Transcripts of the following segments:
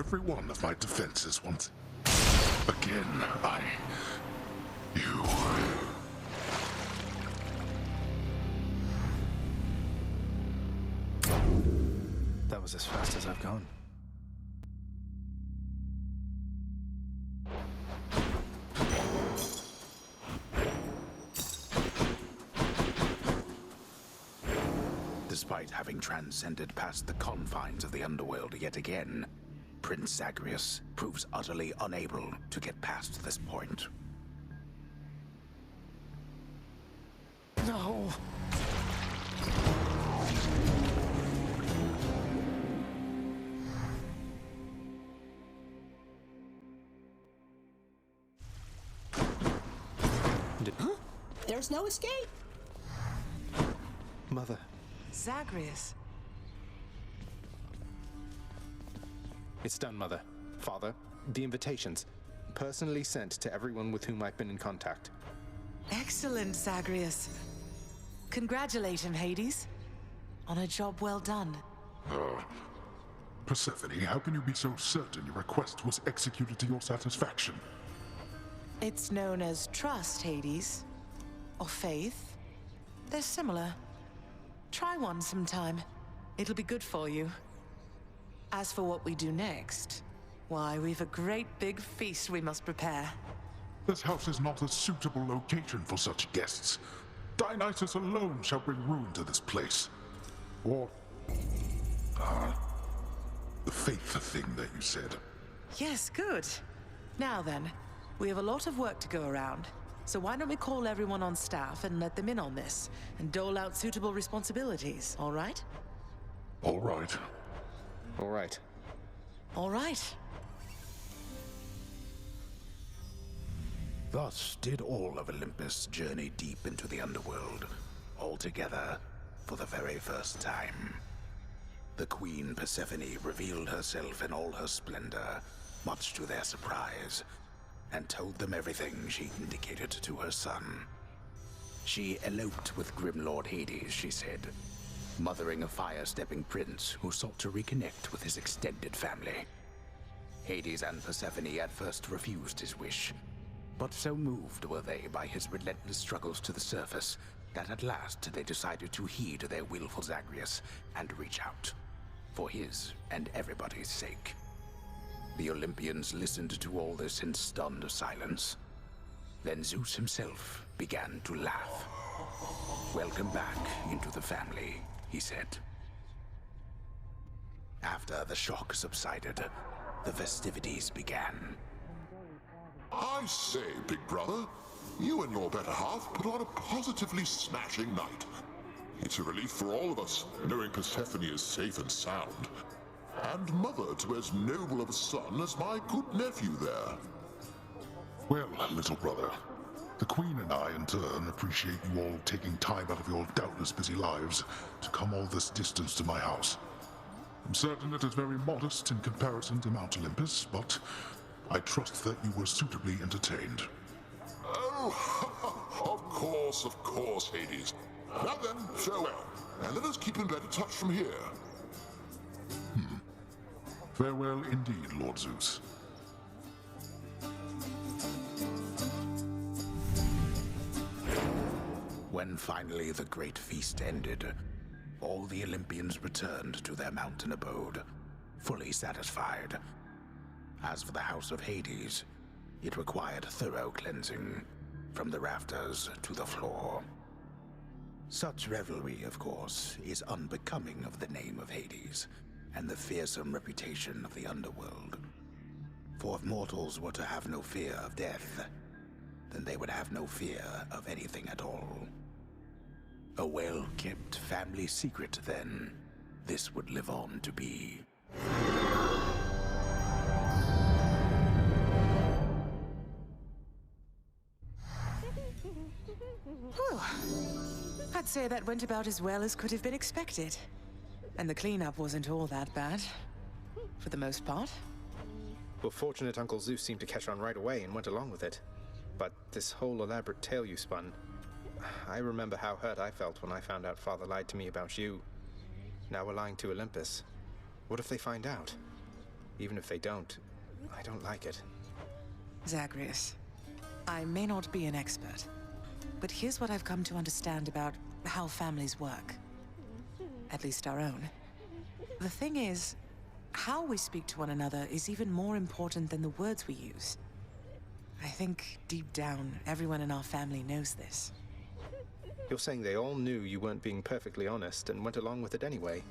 every one of my defenses once again. You... That was as fast as I've gone. Despite having transcended past the confines of the underworld yet again, Prince Zagreus proves utterly unable to get past this point. No! Huh? There's no escape. Mother. Zagreus. It's done, Mother. Father, the invitations. Personally sent to everyone with whom I've been in contact. Excellent, Zagreus. Congratulate him, Hades. On a job well done. Persephone, how can you be so certain your request was executed to your satisfaction? It's known as trust, Hades. Or faith. They're similar. Try one sometime. It'll be good for you. As for what we do next, why, we've a great big feast we must prepare. This house is not a suitable location for such guests. Dionysus alone shall bring ruin to this place. Or... the faith thing that you said. Yes, good. Now then, we have a lot of work to go around. So why don't we call everyone on staff and let them in on this, and dole out suitable responsibilities, all right? All right. All right. All right. Thus did all of Olympus journey deep into the underworld, all together for the very first time. The Queen Persephone revealed herself in all her splendor, much to their surprise, and told them everything she indicated to her son. She eloped with Grim Lord Hades, she said, mothering a fire-stepping prince who sought to reconnect with his extended family. Hades and Persephone at first refused his wish, but so moved were they by his relentless struggles to the surface that at last they decided to heed their willful Zagreus and reach out, for his and everybody's sake. The Olympians listened to all this in stunned silence. Then Zeus himself began to laugh. "Welcome back into the family," he said. After the shock subsided, the festivities began. I say, big brother, you and your better half put on a positively smashing night. It's a relief for all of us, knowing Persephone is safe and sound. And mother to as noble of a son as my good nephew there. Well, little brother, the Queen and I, in turn, appreciate you all taking time out of your doubtless busy lives to come all this distance to my house. I'm certain it is very modest in comparison to Mount Olympus, but I trust that you were suitably entertained. Oh, of course, Hades. Now then, farewell, and let us keep in better touch from here. Farewell indeed, Lord Zeus. When finally the great feast ended, all the Olympians returned to their mountain abode, fully satisfied. As for the house of Hades, it required thorough cleansing, from the rafters to the floor. Such revelry, of course, is unbecoming of the name of Hades, and the fearsome reputation of the underworld. For if mortals were to have no fear of death, then they would have no fear of anything at all. A well-kept family secret, then, this would live on to be. Whew. I'd say that went about as well as could have been expected. And the cleanup wasn't all that bad. For the most part. Well, fortunate Uncle Zeus seemed to catch on right away and went along with it. But this whole elaborate tale you spun... I remember how hurt I felt when I found out Father lied to me about you. Now we're lying to Olympus. What if they find out? Even if they don't, I don't like it. Zagreus, I may not be an expert, but here's what I've come to understand about how families work. At least our own. The thing is, how we speak to one another is even more important than the words we use. I think, deep down, everyone in our family knows this. You're saying they all knew you weren't being perfectly honest and went along with it anyway?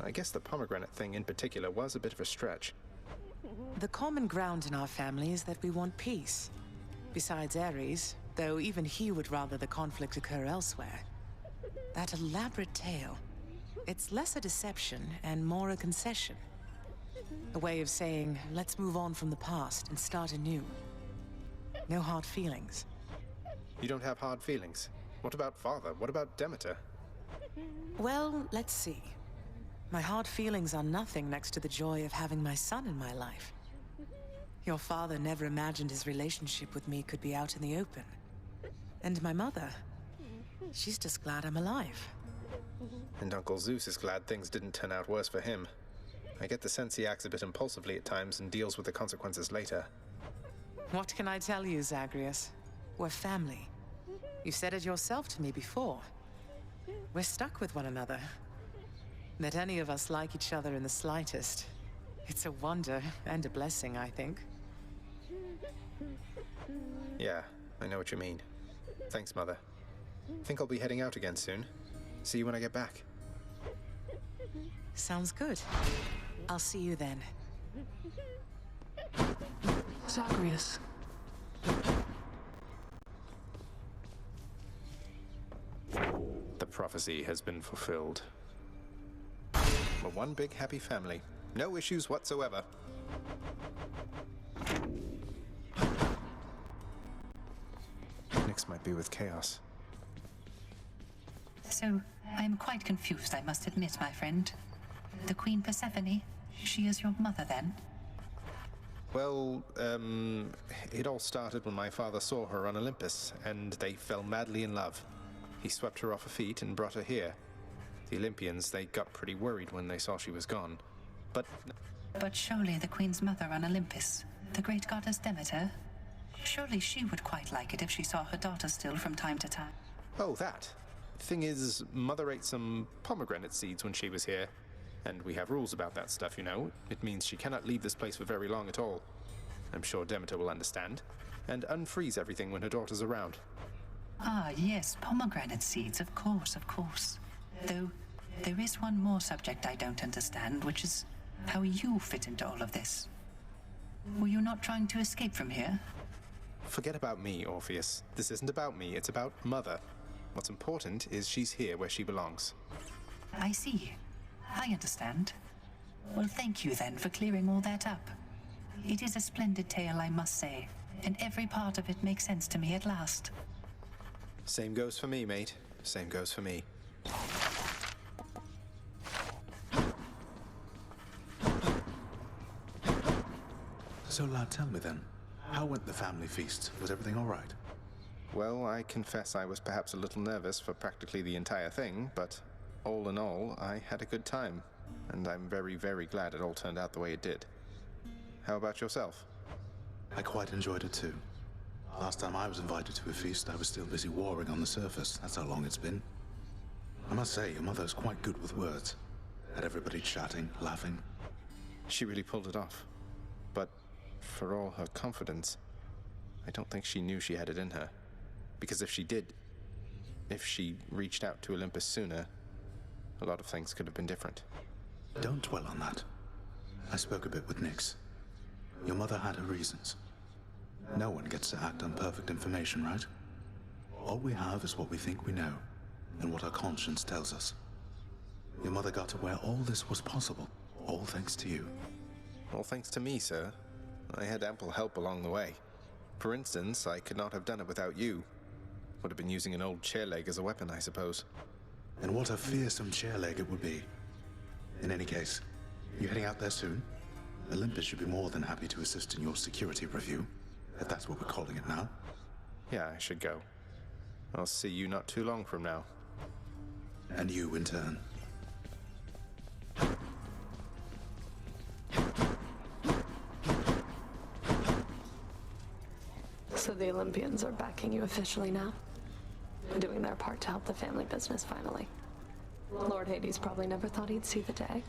I guess the pomegranate thing in particular was a bit of a stretch. The common ground in our family is that we want peace. Besides Ares, though even he would rather the conflict occur elsewhere. That elaborate tale, it's less a deception and more a concession. A way of saying, let's move on from the past and start anew. No hard feelings. You don't have hard feelings? What about father? What about Demeter? Well, let's see. My hard feelings are nothing next to the joy of having my son in my life. Your father never imagined his relationship with me could be out in the open. And my mother, she's just glad I'm alive. And Uncle Zeus is glad things didn't turn out worse for him. I get the sense he acts a bit impulsively at times and deals with the consequences later. What can I tell you, Zagreus? We're family. You said it yourself to me before. We're stuck with one another. That any of us like each other in the slightest. It's a wonder and a blessing, I think. Yeah, I know what you mean. Thanks, Mother. Think I'll be heading out again soon. See you when I get back. Sounds good. I'll see you then. Zagreus. The prophecy has been fulfilled. We're one big happy family. No issues whatsoever. Nyx might be with Chaos. So, I'm quite confused, I must admit, my friend. The Queen Persephone, she is your mother, then? Well, it all started when my father saw her on Olympus, and they fell madly in love. He swept her off her feet and brought her here. The Olympians, they got pretty worried when they saw she was gone. But surely the Queen's mother on Olympus, the great goddess Demeter, surely she would quite like it if she saw her daughter still from time to time. Oh, that. Thing is, Mother ate some pomegranate seeds when she was here. And we have rules about that stuff, you know. It means she cannot leave this place for very long at all. I'm sure Demeter will understand. And unfreeze everything when her daughter's around. Ah, yes, pomegranate seeds, of course, of course. Though, there is one more subject I don't understand, which is how you fit into all of this. Were you not trying to escape from here? Forget about me, Orpheus. This isn't about me, it's about Mother. What's important is she's here where she belongs. I see. I understand. Well, thank you then for clearing all that up. It is a splendid tale, I must say, and every part of it makes sense to me at last. Same goes for me, mate. Same goes for me. So, lad, tell me then, how went the family feast? Was everything all right? Well, I confess I was perhaps a little nervous for practically the entire thing, but all in all, I had a good time, and I'm very, very glad it all turned out the way it did. How about yourself? I quite enjoyed it too. Last time I was invited to a feast, I was still busy warring on the surface. That's how long it's been. I must say, your mother's quite good with words. Had everybody chatting, laughing. She really pulled it off. But for all her confidence, I don't think she knew she had it in her. Because if she did, if she reached out to Olympus sooner, a lot of things could have been different. Don't dwell on that. I spoke a bit with Nyx. Your mother had her reasons. No one gets to act on perfect information, right? All we have is what we think we know, and what our conscience tells us. Your mother got to where all this was possible, all thanks to you. All thanks to me, sir. I had ample help along the way. For instance, I could not have done it without you. Would have been using an old chair leg as a weapon, I suppose. And what a fearsome chair leg it would be. In any case, you heading out there soon? Olympus should be more than happy to assist in your security review, if that's what we're calling it now. Yeah, I should go. I'll see you not too long from now. And you in turn. So the Olympians are backing you officially now? Doing their part to help the family business finally. Lord Hades probably never thought he'd see the day.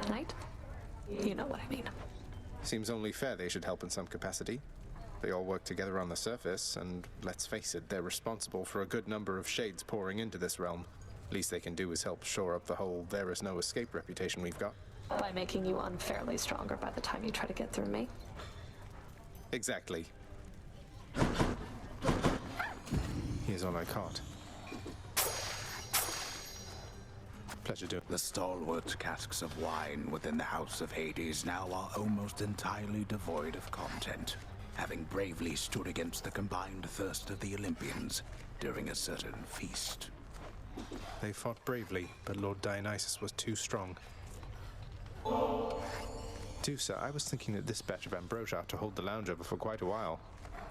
Right? You know what I mean. Seems only fair they should help in some capacity. They all work together on the surface, and let's face it, they're responsible for a good number of shades pouring into this realm. Least they can do is help shore up the whole there is no escape reputation we've got. By making you unfairly stronger by the time you try to get through me. Exactly. Here's all I caught. Pleasure doing. The stalwart casks of wine within the House of Hades now are almost entirely devoid of content, having bravely stood against the combined thirst of the Olympians during a certain feast. They fought bravely, but Lord Dionysus was too strong. Dusa, I was thinking that this batch of ambrosia ought to hold the lounge over for quite a while.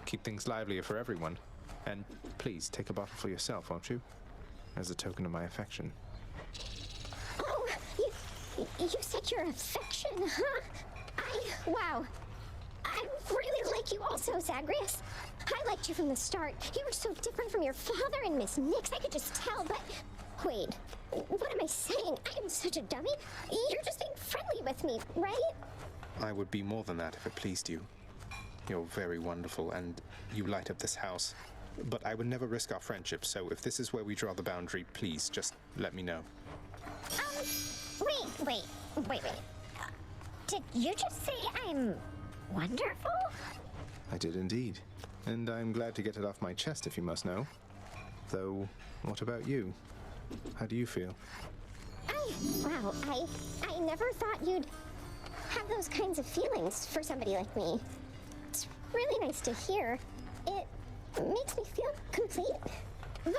Keep things livelier for everyone. And please, take a bottle for yourself, won't you? As a token of my affection. Oh, you said your affection, huh? Wow. I really like you also, Zagreus. I liked you from the start. You were so different from your father and Miss Nix, I could just tell, but... Wait, what am I saying? I am such a dummy. You're just being friendly with me, right? I would be more than that if it pleased you. You're very wonderful, and you light up this house. But I would never risk our friendship, so if this is where we draw the boundary, please, just let me know. Wait. Did you just say I'm wonderful? I did indeed. And I'm glad to get it off my chest, if you must know. Though, what about you? How do you feel? I never thought you'd have those kinds of feelings for somebody like me. It's really nice to hear. It makes me feel complete. But,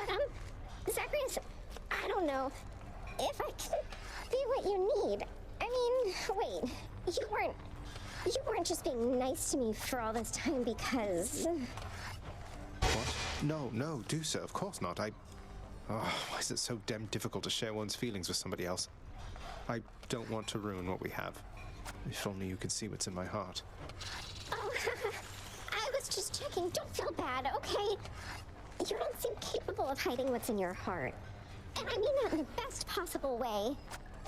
Zagreus, I don't know if I can be what you need. I mean, wait, you weren't just being nice to me for all this time because... What? No, do so. Of course not. Why is it so damn difficult to share one's feelings with somebody else? I don't want to ruin what we have. If only you could see what's in my heart. Oh, I was just checking. Don't feel bad, okay? You don't seem capable of hiding what's in your heart. And I mean that in the best possible way.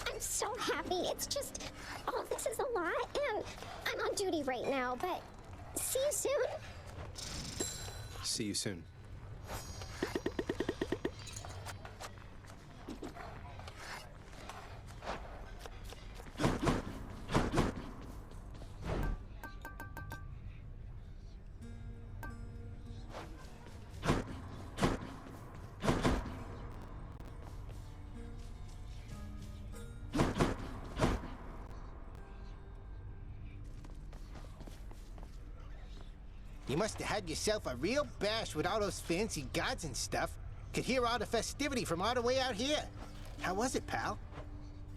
I'm so happy. It's just, all of this is a lot, and I'm on duty right now, but see you soon. See you soon. You must have had yourself a real bash with all those fancy gods and stuff. Could hear all the festivity from all the way out here. How was it, pal?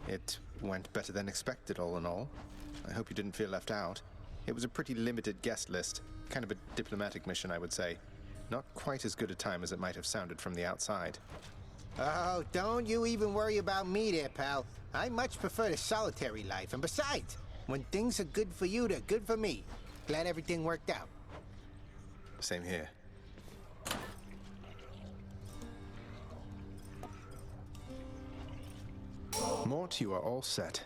It went better than expected, all in all. I hope you didn't feel left out. It was a pretty limited guest list. Kind of a diplomatic mission, I would say. Not quite as good a time as it might have sounded from the outside. Oh, don't you even worry about me there, pal. I much prefer the solitary life. And besides, when things are good for you, they're good for me. Glad everything worked out. Same here. Mort, you are all set.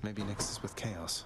Maybe Nix is with Chaos.